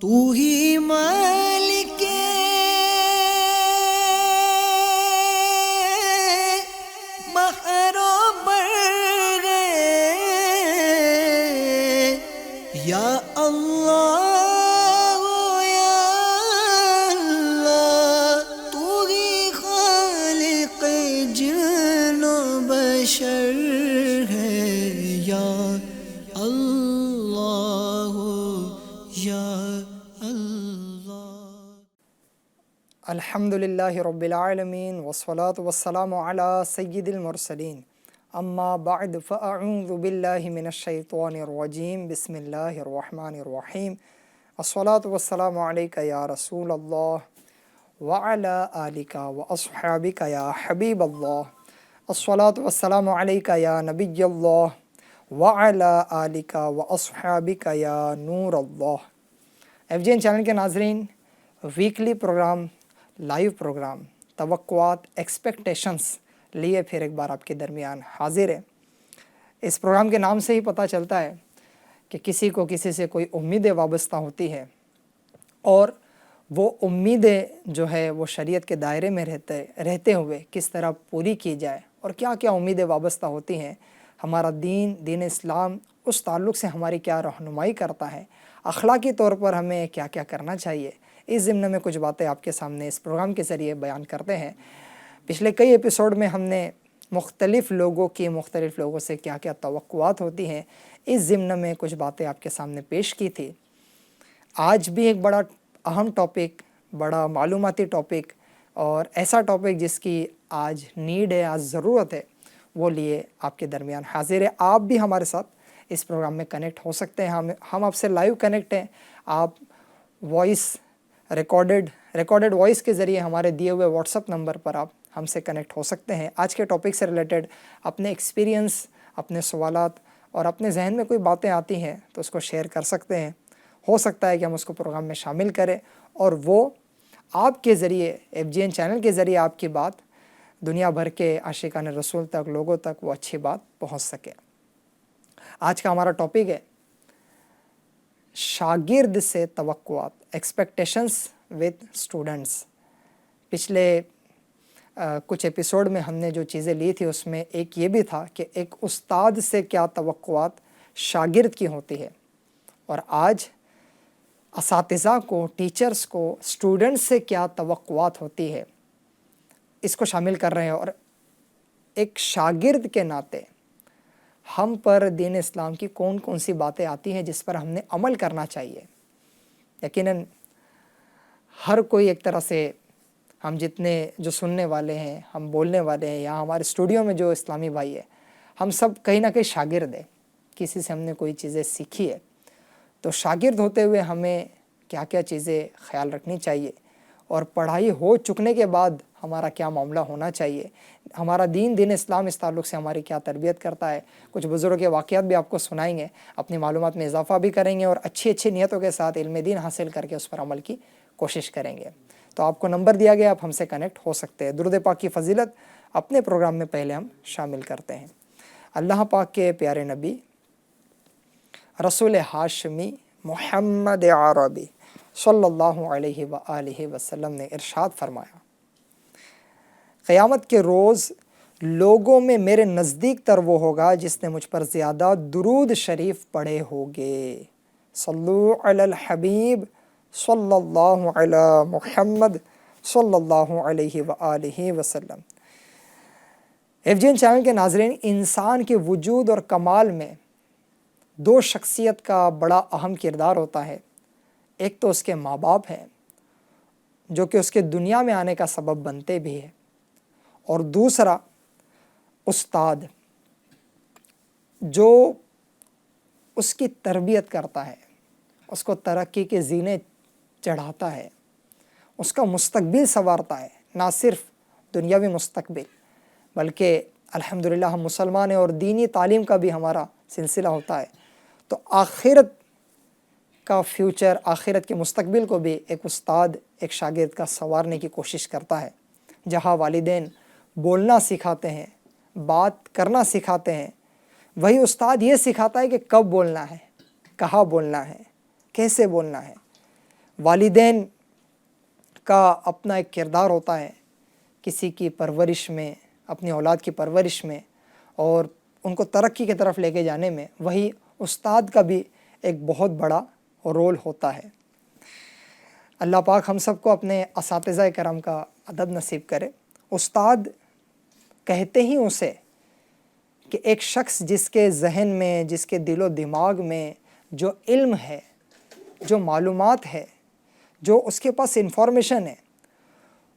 تو ہی مالک بحر و بر یا اللہ یا اللہ، تو ہی خالق جن و بشر ہے یا اللہ یا الحمدللہ رب العالمین والصلاة والسلام علی سید المرسلین، اما بعد فاعوذ باللہ من الشیطان الرجیم، بسم اللہ الرحمن الرحیم، الصلاة والسلام علیکہ یا رسول اللہ وعلی آلکہ واصحابکہ یا حبیب اللہ، الصلاة والسلام علیکہ یا نبی اللہ وعلی آلکہ واصحابکہ یا نور اللہ۔ ایف جی این چینل کے ناظرین، ویکلی پروگرام، لائیو پروگرام توقعات ایکسپیکٹیشنز لیے پھر ایک بار آپ کے درمیان حاضر ہے۔ اس پروگرام کے نام سے ہی پتہ چلتا ہے کہ کسی کو کسی سے کوئی امیدیں وابستہ ہوتی ہے، اور وہ امیدیں جو ہے وہ شریعت کے دائرے میں رہتے ہوئے کس طرح پوری کی جائے، اور کیا کیا امیدیں وابستہ ہوتی ہیں، ہمارا دین اسلام اس تعلق سے ہماری کیا رہنمائی کرتا ہے، اخلاقی طور پر ہمیں کیا کیا کرنا چاہیے، اس ضمن میں کچھ باتیں آپ کے سامنے اس پروگرام کے ذریعے بیان کرتے ہیں۔ پچھلے کئی ایپیسوڈ میں ہم نے مختلف لوگوں سے کیا کیا توقعات ہوتی ہیں، اس ضمن میں کچھ باتیں آپ کے سامنے پیش کی تھی۔ آج بھی ایک بڑا اہم ٹاپک، بڑا معلوماتی ٹاپک، اور ایسا ٹاپک جس کی آج نیڈ ہے، آج ضرورت ہے، وہ لیے آپ کے درمیان حاضر ہے۔ آپ بھی ہمارے ساتھ اس پروگرام میں کنیکٹ ہو سکتے ہیں، ہم آپ سے لائیو کنیکٹ ہیں۔ آپ وائس ریکارڈڈ وائس کے ذریعے ہمارے دیے ہوئے واٹس ایپ نمبر پر آپ ہم سے کنیکٹ ہو سکتے ہیں۔ آج کے ٹاپک سے ریلیٹڈ اپنے ایکسپیرینس، اپنے سوالات اور اپنے ذہن میں کوئی باتیں آتی ہیں تو اس کو شیئر کر سکتے ہیں۔ ہو سکتا ہے کہ ہم اس کو پروگرام میں شامل کریں، اور وہ آپ کے ذریعے، ایف جی این چینل کے ذریعے آپ کی بات دنیا بھر کے عاشقان رسول تک، لوگوں تک وہ اچھی بات پہنچ سکے۔ آج کا ہمارا ٹاپک ہے شاگرد سے توقعات، ایکسپیکٹیشنز وتھ اسٹوڈنٹس۔ پچھلے کچھ ایپیسوڈ میں ہم نے جو چیزیں لی تھی اس میں ایک یہ بھی تھا کہ ایک استاد سے کیا توقعات شاگرد کی ہوتی ہے، اور آج اساتذہ کو، ٹیچرز کو، اسٹوڈنٹس سے کیا توقعات ہوتی ہے، اس کو شامل کر رہے ہیں۔ اور ایک شاگرد کے ناطے ہم پر دین اسلام کی کون کون سی باتیں آتی ہیں جس پر ہم نے عمل کرنا چاہیے۔ یقیناً ہر کوئی ایک طرح سے، ہم جتنے جو سننے والے ہیں، ہم بولنے والے ہیں، یا ہمارے اسٹوڈیو میں جو اسلامی بھائی ہے، ہم سب کہیں نہ کہیں شاگرد ہیں، کسی سے ہم نے کوئی چیزیں سیکھی ہے۔ تو شاگرد ہوتے ہوئے ہمیں کیا کیا چیزیں خیال رکھنی چاہیے، اور پڑھائی ہو چکنے کے بعد ہمارا کیا معاملہ ہونا چاہیے، ہمارا دین اسلام اس تعلق سے ہماری کیا تربیت کرتا ہے۔ کچھ بزرگوں کے واقعات بھی آپ کو سنائیں گے، اپنی معلومات میں اضافہ بھی کریں گے، اور اچھی نیتوں کے ساتھ علم دین حاصل کر کے اس پر عمل کی کوشش کریں گے۔ تو آپ کو نمبر دیا گیا، آپ ہم سے کنیکٹ ہو سکتے ہیں۔ درود پاک کی فضیلت اپنے پروگرام میں پہلے ہم شامل کرتے ہیں۔ اللہ پاک کے پیارے نبی رسول ہاشمی محمد عربی صلی اللہ علیہ وآلہ وسلم نے ارشاد فرمایا، قیامت کے روز لوگوں میں میرے نزدیک تر وہ ہوگا جس نے مجھ پر زیادہ درود شریف پڑھے ہوگے۔ صلو علی الحبیب صلی اللہ علی محمد صلی اللہ علیہ وآلہ وسلم۔ ایف جی این چینل کے ناظرین، انسان کے وجود اور کمال میں دو شخصیت کا بڑا اہم کردار ہوتا ہے۔ ایک تو اس کے ماں باپ ہیں، جو کہ اس کے دنیا میں آنے کا سبب بنتے بھی ہیں، اور دوسرا استاد، جو اس کی تربیت کرتا ہے، اس کو ترقی کے زینے چڑھاتا ہے، اس کا مستقبل سنوارتا ہے، نہ صرف دنیاوی مستقبل بلکہ الحمدللہ ہم مسلمان ہیں اور دینی تعلیم کا بھی ہمارا سلسلہ ہوتا ہے، تو آخرت کا فیوچر، آخرت کے مستقبل کو بھی ایک استاد، ایک شاگرد کا سنوارنے کی کوشش کرتا ہے۔ جہاں والدین بولنا سکھاتے ہیں، بات کرنا سکھاتے ہیں، وہی استاد یہ سکھاتا ہے کہ کب بولنا ہے، کہاں بولنا ہے، کیسے بولنا ہے۔ والدین کا اپنا ایک کردار ہوتا ہے کسی کی پرورش میں، اپنی اولاد کی پرورش میں اور ان کو ترقی کی طرف لے کے جانے میں، وہی استاد کا بھی ایک بہت بڑا رول ہوتا ہے۔ اللہ پاک ہم سب کو اپنے اساتذہ کرام کا ادب نصیب کرے۔ استاد کہتے ہی اسے کہ ایک شخص جس کے ذہن میں، جس کے دل و دماغ میں جو علم ہے، جو معلومات ہے، جو اس کے پاس انفارمیشن ہے،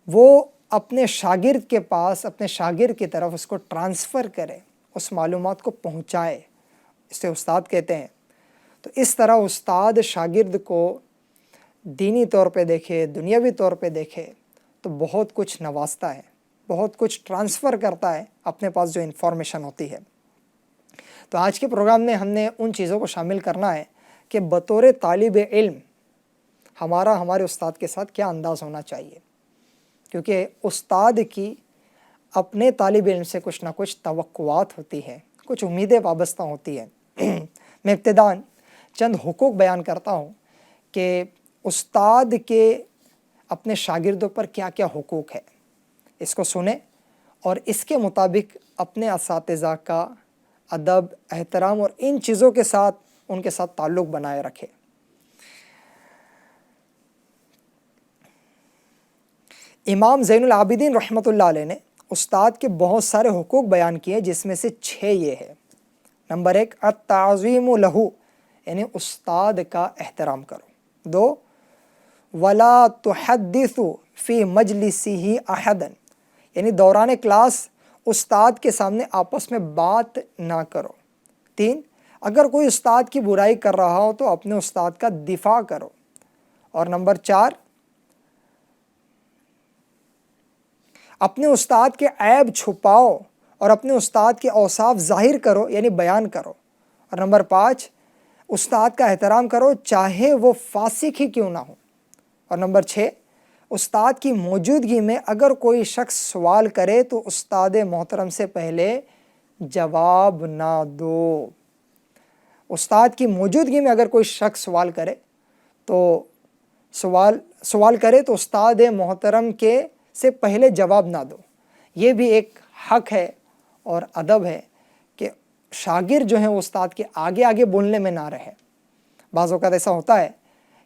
وہ اپنے شاگرد کے پاس، اپنے شاگرد کی طرف اس کو ٹرانسفر کرے، اس معلومات کو پہنچائے، اسے استاد کہتے ہیں۔ تو اس طرح استاد شاگرد کو دینی طور پہ دیکھے، دنیاوی طور پہ دیکھے تو بہت کچھ نوازتا ہے، بہت کچھ ٹرانسفر کرتا ہے اپنے پاس جو انفارمیشن ہوتی ہے۔ تو آج کے پروگرام میں ہم نے ان چیزوں کو شامل کرنا ہے کہ بطور طالب علم ہمارے استاد کے ساتھ کیا انداز ہونا چاہیے، کیونکہ استاد کی اپنے طالب علم سے کچھ نہ کچھ توقعات ہوتی ہے، کچھ امیدیں وابستہ ہوتی ہیں۔ میں ابتداً چند حقوق بیان کرتا ہوں کہ استاد کے اپنے شاگردوں پر کیا کیا حقوق ہے، اس کو سنیں اور اس کے مطابق اپنے اساتذہ کا ادب، احترام اور ان چیزوں کے ساتھ ان کے ساتھ تعلق بنائے رکھے۔ امام زین العابدین رحمۃ اللہ علیہ نے استاد کے بہت سارے حقوق بیان کیے، جس میں سے 6 یہ ہے۔ نمبر 1، التعظیم لہو، یعنی استاد کا احترام کرو۔ 2، ولا تحدث فی مجلسہ احدا، یعنی دوران کلاس استاد کے سامنے آپس میں بات نہ کرو۔ 3، اگر کوئی استاد کی برائی کر رہا ہو تو اپنے استاد کا دفاع کرو۔ اور نمبر 4، اپنے استاد کے عیب چھپاؤ اور اپنے استاد کے اوصاف ظاہر کرو، یعنی بیان کرو۔ اور نمبر 5، استاد کا احترام کرو چاہے وہ فاسق ہی کیوں نہ ہو۔ اور نمبر 6، استاد کی موجودگی میں اگر کوئی شخص سوال کرے تو استاد محترم سے پہلے جواب نہ دو۔ استاد کی موجودگی میں اگر کوئی شخص سوال کرے تو استاد محترم کے سے پہلے جواب نہ دو۔ یہ بھی ایک حق ہے اور ادب ہے کہ شاگرد جو ہیں وہ استاد کے آگے آگے بولنے میں نہ رہے۔ بعض اوقات ایسا ہوتا ہے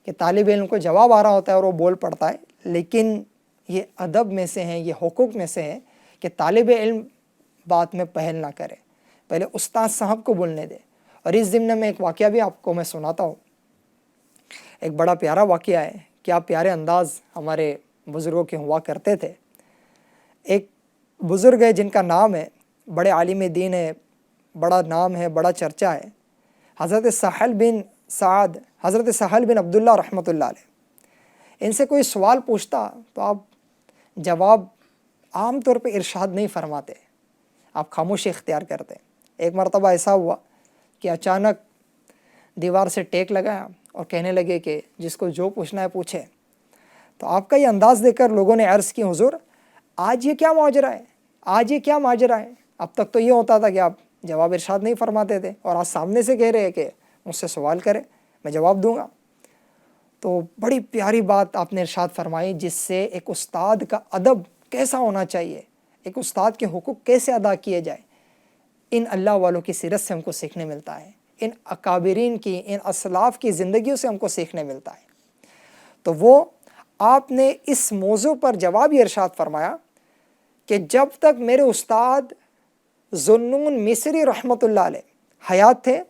کہ طالب علم کو جواب آ رہا ہوتا ہے اور وہ بول پڑتا ہے، لیکن یہ ادب میں سے ہیں، یہ حقوق میں سے ہے کہ طالب علم بات میں پہل نہ کرے، پہلے استاد صاحب کو بولنے دے۔ اور اس ضمن میں ایک واقعہ بھی آپ کو میں سناتا ہوں، ایک بڑا پیارا واقعہ ہے، کیا پیارے انداز ہمارے بزرگوں کے ہوا کرتے تھے۔ ایک بزرگ ہے جن کا نام ہے، بڑے عالم دین ہے، بڑا نام ہے، بڑا چرچا ہے، حضرت سہل بن عبداللہ رحمۃ اللہ علیہ۔ ان سے کوئی سوال پوچھتا تو آپ جواب عام طور پہ ارشاد نہیں فرماتے، آپ خاموشی اختیار کرتے۔ ایک مرتبہ ایسا ہوا کہ اچانک دیوار سے ٹیک لگایا اور کہنے لگے کہ جس کو جو پوچھنا ہے پوچھے۔ تو آپ کا یہ انداز دیکھ کر لوگوں نے عرض کی، حضور آج یہ کیا ماجرا ہے، آج یہ کیا ماجرا ہے؟ اب تک تو یہ ہوتا تھا کہ آپ جواب ارشاد نہیں فرماتے تھے، اور آج سامنے سے کہہ رہے ہیں کہ مجھ سے سوال کرے میں جواب دوں گا۔ تو بڑی پیاری بات آپ نے ارشاد فرمائی، جس سے ایک استاد کا ادب کیسا ہونا چاہیے، ایک استاد کے حقوق کیسے ادا کیے جائے، ان اللہ والوں کی سیرت سے ہم کو سیکھنے ملتا ہے، ان اکابرین کی، ان اسلاف کی زندگیوں سے ہم کو سیکھنے ملتا ہے۔ تو وہ آپ نے اس موضوع پر جواب یہ ارشاد فرمایا کہ جب تک میرے استاد ذوالنون مصری رحمۃ اللہ علیہ حیات تھے،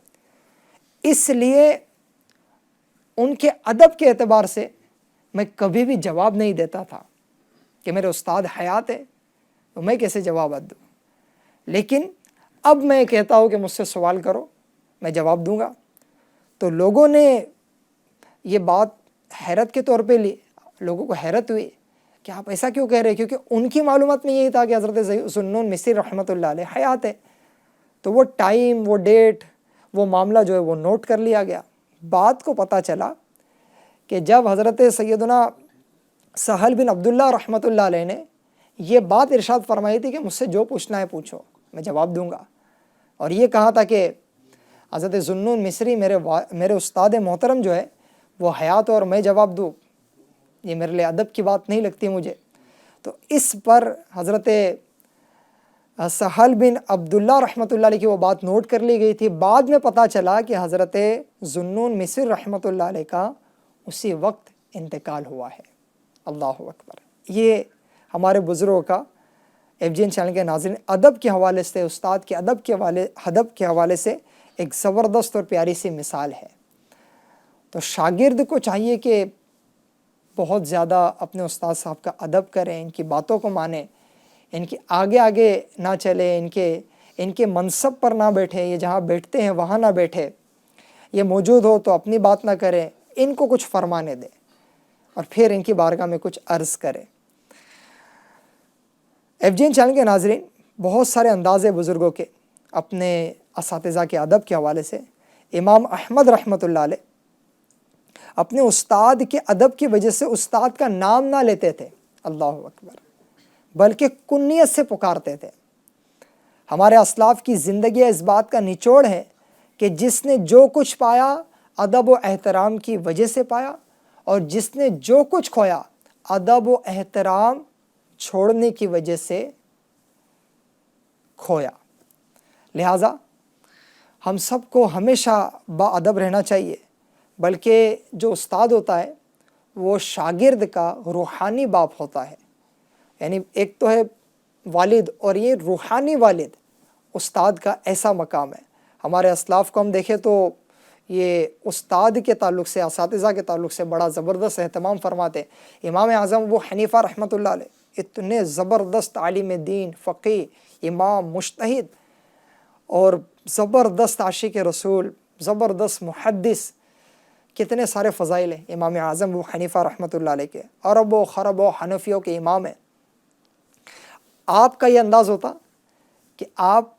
اس لیے ان کے ادب کے اعتبار سے میں کبھی بھی جواب نہیں دیتا تھا کہ میرے استاد حیات ہے تو میں کیسے جواب دوں، لیکن اب میں کہتا ہوں کہ مجھ سے سوال کرو میں جواب دوں گا۔ تو لوگوں نے یہ بات حیرت کے طور پہ لی، لوگوں کو حیرت ہوئی کہ آپ ایسا کیوں کہہ رہے ہیں، کیونکہ ان کی معلومات میں یہی تھا کہ حضرت ذوالنون مصری رحمۃ اللہ علیہ حیات ہے۔ تو وہ ٹائم، وہ ڈیٹ، وہ معاملہ جو ہے وہ نوٹ کر لیا گیا۔ بات کو پتہ چلا کہ جب حضرت سیدنا سہل بن عبداللہ رحمۃ اللہ علیہ نے یہ بات ارشاد فرمائی تھی کہ مجھ سے جو پوچھنا ہے پوچھو میں جواب دوں گا، اور یہ کہا تھا کہ حضرت ذوالنون مصری میرے استاد محترم جو ہے وہ حیات اور میں جواب دوں، یہ میرے لیے ادب کی بات نہیں لگتی مجھے. تو اس پر حضرت سہل بن عبداللہ رحمۃ اللہ علیہ کی وہ بات نوٹ کر لی گئی تھی. بعد میں پتہ چلا کہ حضرت ذوالنون مصری رحمۃ اللہ علیہ کا اسی وقت انتقال ہوا ہے. اللہ اکبر. یہ ہمارے بزرگوں کا FGN چینل کے ناظرین ادب کے حوالے سے، استاد کے ادب کے حوالے سے ایک زبردست اور پیاری سی مثال ہے. تو شاگرد کو چاہیے کہ بہت زیادہ اپنے استاد صاحب کا ادب کریں، ان کی باتوں کو مانیں، ان کی آگے نہ چلے، ان کے منصب پر نہ بیٹھے، یہ جہاں بیٹھتے ہیں وہاں نہ بیٹھے، یہ موجود ہو تو اپنی بات نہ کریں، ان کو کچھ فرمانے دیں اور پھر ان کی بارگاہ میں کچھ عرض کریں. FGN چینل کے ناظرین بہت سارے انداز بزرگوں کے اپنے اساتذہ کے ادب کے حوالے سے. امام احمد رحمۃ اللہ علیہ اپنے استاد کے ادب کی وجہ سے استاد کا نام نہ لیتے تھے، اللہ اکبر، بلکہ کنیت سے پکارتے تھے. ہمارے اسلاف کی زندگی اس بات کا نچوڑ ہے کہ جس نے جو کچھ پایا ادب و احترام کی وجہ سے پایا، اور جس نے جو کچھ کھویا ادب و احترام چھوڑنے کی وجہ سے کھویا. لہٰذا ہم سب کو ہمیشہ با ادب رہنا چاہیے، بلکہ جو استاد ہوتا ہے وہ شاگرد کا روحانی باپ ہوتا ہے. یعنی ایک تو ہے والد، اور یہ روحانی والد استاد کا ایسا مقام ہے. ہمارے اسلاف کو ہم دیکھیں تو یہ استاد کے تعلق سے، اساتذہ کے تعلق سے بڑا زبردست اہتمام فرماتے ہیں. امام اعظم ابو حنیفہ رحمۃ اللہ علیہ اتنے زبردست عالم دین، فقیہ، امام، مجتہد اور زبردست عاشق رسول، زبردست محدث، کتنے سارے فضائل ہیں امام اعظم ابو حنیفہ رحمۃ اللہ علیہ کے. عرب و خرب و حنفیوں کے امام ہیں. آپ کا یہ انداز ہوتا کہ آپ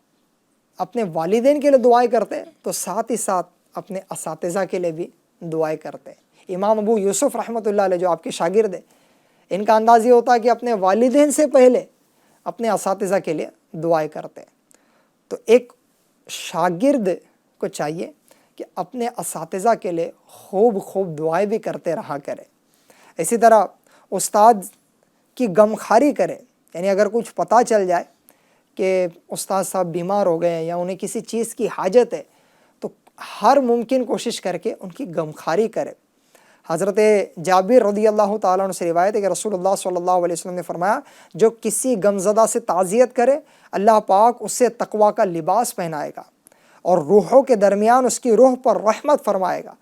اپنے والدین کے لیے دعائیں کرتے ہیں تو ساتھ ہی ساتھ اپنے اساتذہ کے لیے بھی دعائیں کرتے ہیں. امام ابو یوسف رحمۃ اللہ علیہ جو آپ کے شاگرد ہیں، ان کا انداز یہ ہوتا ہے کہ اپنے والدین سے پہلے اپنے اساتذہ کے لیے دعائیں کرتے ہیں. تو ایک شاگرد کو چاہیے کہ اپنے اساتذہ کے لیے خوب دعائیں بھی کرتے رہا کرے. اسی طرح استاد کی غمخواری کرے. یعنی اگر کچھ پتہ چل جائے کہ استاد صاحب بیمار ہو گئے ہیں یا انہیں کسی چیز کی حاجت ہے تو ہر ممکن کوشش کر کے ان کی غمخواری کرے. حضرت جابر رضی اللہ تعالیٰ عنہ سے روایت ہے کہ رسول اللہ صلی اللہ علیہ وسلم نے فرمایا، جو کسی غمزدہ سے تعزیت کرے اللہ پاک اسے تقویٰ کا لباس پہنائے گا اور روحوں کے درمیان اس کی روح پر رحمت فرمائے گا،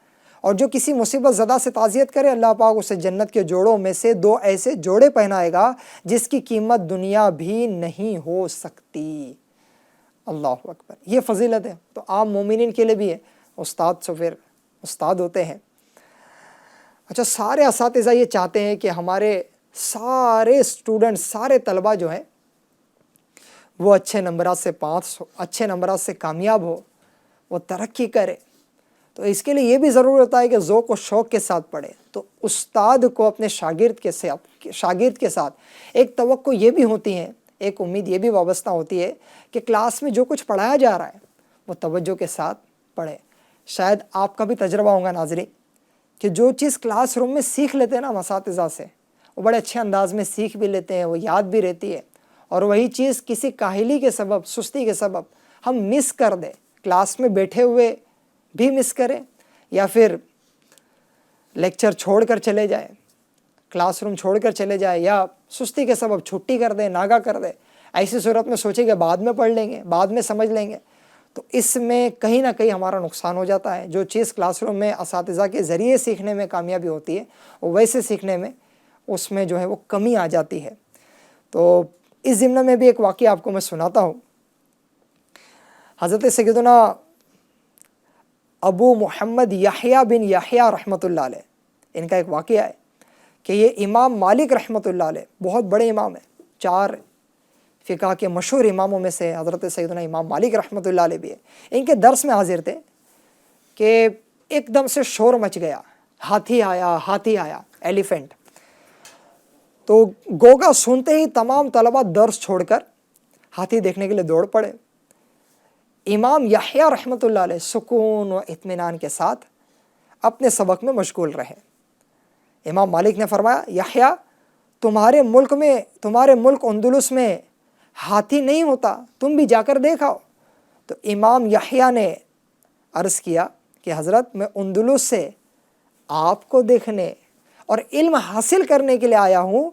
اور جو کسی مصیبت زدہ سے تعزیت کرے اللہ پاک اسے جنت کے جوڑوں میں سے 2 ایسے جوڑے پہنائے گا جس کی قیمت دنیا بھی نہیں ہو سکتی. اللہ اکبر. یہ فضیلت ہے تو عام مومنین کے لیے بھی ہے. استاد سے پھر استاد ہوتے ہیں. اچھا، سارے اساتذہ یہ چاہتے ہیں کہ ہمارے سارے اسٹوڈنٹ، سارے طلبہ جو ہیں وہ اچھے نمبرات سے پاس ہو، اچھے نمبرات سے کامیاب ہو، وہ ترقی کرے. تو اس کے لیے یہ بھی ضرور ہوتا ہے کہ ذوق و شوق کے ساتھ پڑھے. تو استاد کو اپنے شاگرد کے ساتھ ایک توقع یہ بھی ہوتی ہے، ایک امید یہ بھی وابستہ ہوتی ہے کہ کلاس میں جو کچھ پڑھایا جا رہا ہے وہ توجہ کے ساتھ پڑھے. شاید آپ کا بھی تجربہ ہوگا ناظرین کہ جو چیز کلاس روم میں سیکھ لیتے ہیں نا ہم اساتذہ سے، وہ بڑے اچھے انداز میں سیکھ بھی لیتے ہیں، وہ یاد بھی رہتی ہے. اور وہی چیز کسی کاہلی کے سبب، سستی کے سبب ہم مس کر دیں، کلاس میں بیٹھے ہوئے بھی مس کریں یا پھر لیکچر چھوڑ کر چلے جائیں، کلاس روم چھوڑ کر چلے جائیں، یا سستی کے سبب چھٹی کر دیں، ناگا کر دیں. ایسی صورت میں سوچیں کہ بعد میں پڑھ لیں گے، بعد میں سمجھ لیں گے. تو اس میں کہیں نہ کہیں ہمارا نقصان ہو جاتا ہے. جو چیز کلاس روم میں اساتذہ کے ذریعے سیکھنے میں کامیابی ہوتی ہے وہ ویسے سیکھنے میں اس میں جو ہے وہ کمی آ جاتی ہے. تو اس ضمن میں بھی ایک واقعہ آپ کو میں سناتا ہوں. حضرت سیدنا ابو محمد یحییٰ بن یحییٰ رحمۃ اللہ علیہ، ان کا ایک واقعہ ہے کہ یہ امام مالک رحمۃ اللہ علیہ بہت بڑے امام ہیں. 4 فقہ کے مشہور اماموں میں سے حضرت سیدنا امام مالک رحمۃ اللہ علیہ بھی ہے. ان کے درس میں حاضر تھے کہ ایک دم سے شور مچ گیا، ہاتھی آیا، ایلیفینٹ. تو گوگا سنتے ہی تمام طلبہ درس چھوڑ کر ہاتھی دیکھنے کے لیے دوڑ پڑے. امام یحییٰ رحمۃ اللہ علیہ سکون و اطمینان کے ساتھ اپنے سبق میں مشغول رہے. امام مالک نے فرمایا یحییٰ تمہارے ملک اندلس میں ہاتھی نہیں ہوتا، تم بھی جا کر دیکھاؤ۔ تو امام یحییٰ نے عرض کیا کہ حضرت میں اندلس سے آپ کو دیکھنے اور علم حاصل کرنے کے لیے آیا ہوں،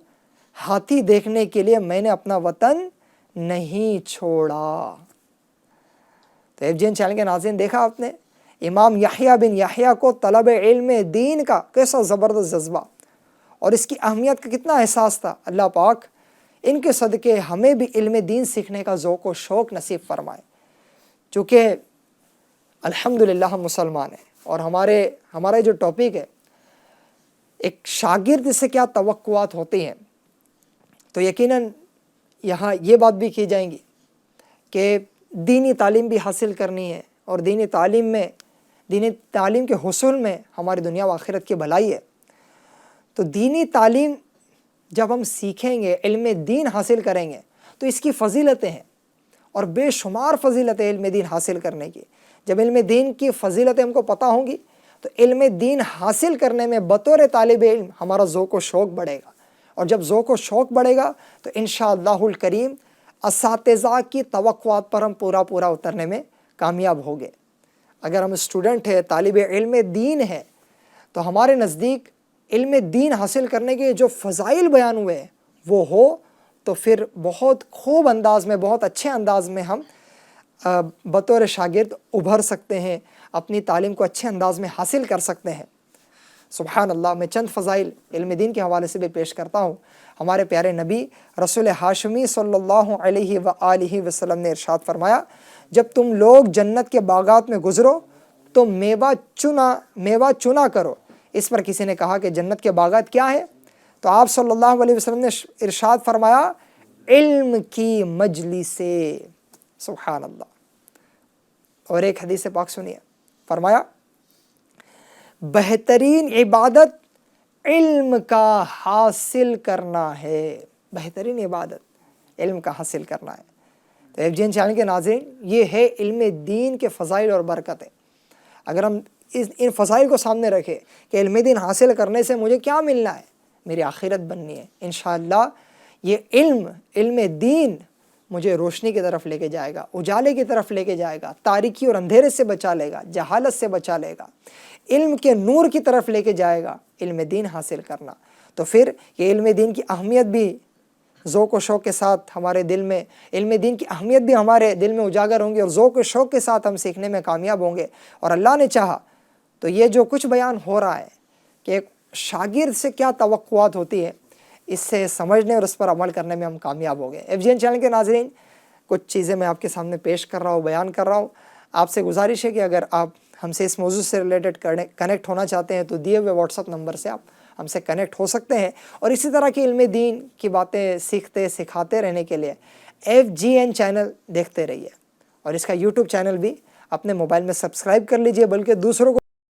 ہاتھی دیکھنے کے لیے میں نے اپنا وطن نہیں چھوڑا۔ تو FGN چینل کے ناظرین دیکھا آپ نے امام یحییٰ بن یحییٰ کو طلب علم دین کا کیسا زبردست جذبہ اور اس کی اہمیت کا کتنا احساس تھا۔ اللہ پاک ان کے صدقے ہمیں بھی علم دین سیکھنے کا ذوق و شوق نصیب فرمائے۔ چونکہ الحمدللہ ہم مسلمان ہیں اور ہمارا جو ٹاپک ہے ایک شاگرد سے کیا توقعات ہوتی ہیں، تو یقیناً یہاں یہ بات بھی کی جائیں گی کہ دینی تعلیم بھی حاصل کرنی ہے اور دینی تعلیم کے حصول میں ہماری دنیا و آخرت کی بھلائی ہے۔ تو دینی تعلیم جب ہم سیکھیں گے، علم دین حاصل کریں گے تو اس کی فضیلتیں ہیں اور بے شمار فضیلتیں علم دین حاصل کرنے کی۔ جب علم دین کی فضیلتیں ہم کو پتہ ہوں گی تو علم دین حاصل کرنے میں بطور طالب علم ہمارا ذوق و شوق بڑھے گا، اور جب ذوق و شوق بڑھے گا تو انشاءاللہ الکریم اساتذہ کی توقعات پر ہم پورا اترنے میں کامیاب ہوں گے۔ اگر ہم اسٹوڈنٹ ہیں، طالب علم دین ہے، تو ہمارے نزدیک علم دین حاصل کرنے کے جو فضائل بیان ہوئے ہیں وہ ہو تو پھر بہت خوب انداز میں، بہت اچھے انداز میں ہم بطور شاگرد ابھر سکتے ہیں، اپنی تعلیم کو اچھے انداز میں حاصل کر سکتے ہیں۔ سبحان اللہ، میں چند فضائل علم دین کے حوالے سے بھی پیش کرتا ہوں۔ ہمارے پیارے نبی رسول ہاشمی صلی اللہ علیہ وآلہ وسلم نے ارشاد فرمایا، جب تم لوگ جنت کے باغات میں گزرو تو میوہ چنا کرو۔ اس پر کسی نے کہا کہ جنت کے باغات کیا ہے؟ تو آپ صلی اللہ علیہ وسلم نے ارشاد فرمایا علم کی مجلس سے۔ سبحان اللہ۔ اور ایک حدیث پاک سنیے، فرمایا بہترین عبادت علم کا حاصل کرنا ہے۔ بہترین عبادت علم کا حاصل کرنا ہے۔ تو FGN چینل کے ناظرین، یہ ہے علم دین کے فضائل اور برکتیں۔ اگر ہم ان فضائل کو سامنے رکھیں کہ علم دین حاصل کرنے سے مجھے کیا ملنا ہے، میری آخرت بننی ہے، انشاءاللہ یہ علم دین مجھے روشنی کی طرف لے کے جائے گا، اجالے کی طرف لے کے جائے گا، تاریکی اور اندھیرے سے بچا لے گا، جہالت سے بچا لے گا، علم کے نور کی طرف لے کے جائے گا علم دین حاصل کرنا۔ تو پھر یہ علم دین کی اہمیت بھی ذوق و شوق کے ساتھ ہمارے دل میں، علم دین کی اہمیت بھی ہمارے دل میں اجاگر ہوں گی اور ذوق و شوق کے ساتھ ہم سیکھنے میں کامیاب ہوں گے۔ اور اللہ نے چاہا تو یہ جو کچھ بیان ہو رہا ہے کہ ایک شاگرد سے کیا توقعات ہوتی ہے، اس سے سمجھنے اور اس پر عمل کرنے میں ہم کامیاب ہو گئے۔ FGN چینل کے ناظرین، کچھ چیزیں میں آپ کے سامنے پیش کر رہا ہوں، بیان کر رہا ہوں۔ آپ سے گزارش ہے کہ اگر آپ ہم سے اس موضوع سے ریلیٹڈ کنیکٹ ہونا چاہتے ہیں تو دیے ہوئے واٹس ایپ نمبر سے آپ ہم سے کنیکٹ ہو سکتے ہیں، اور اسی طرح کی علم دین کی باتیں سکھاتے رہنے کے لیے FGN چینل دیکھتے رہیے، اور اس کا YouTube چینل بھی اپنے موبائل میں سبسکرائب کر لیجئے، بلکہ دوسروں کو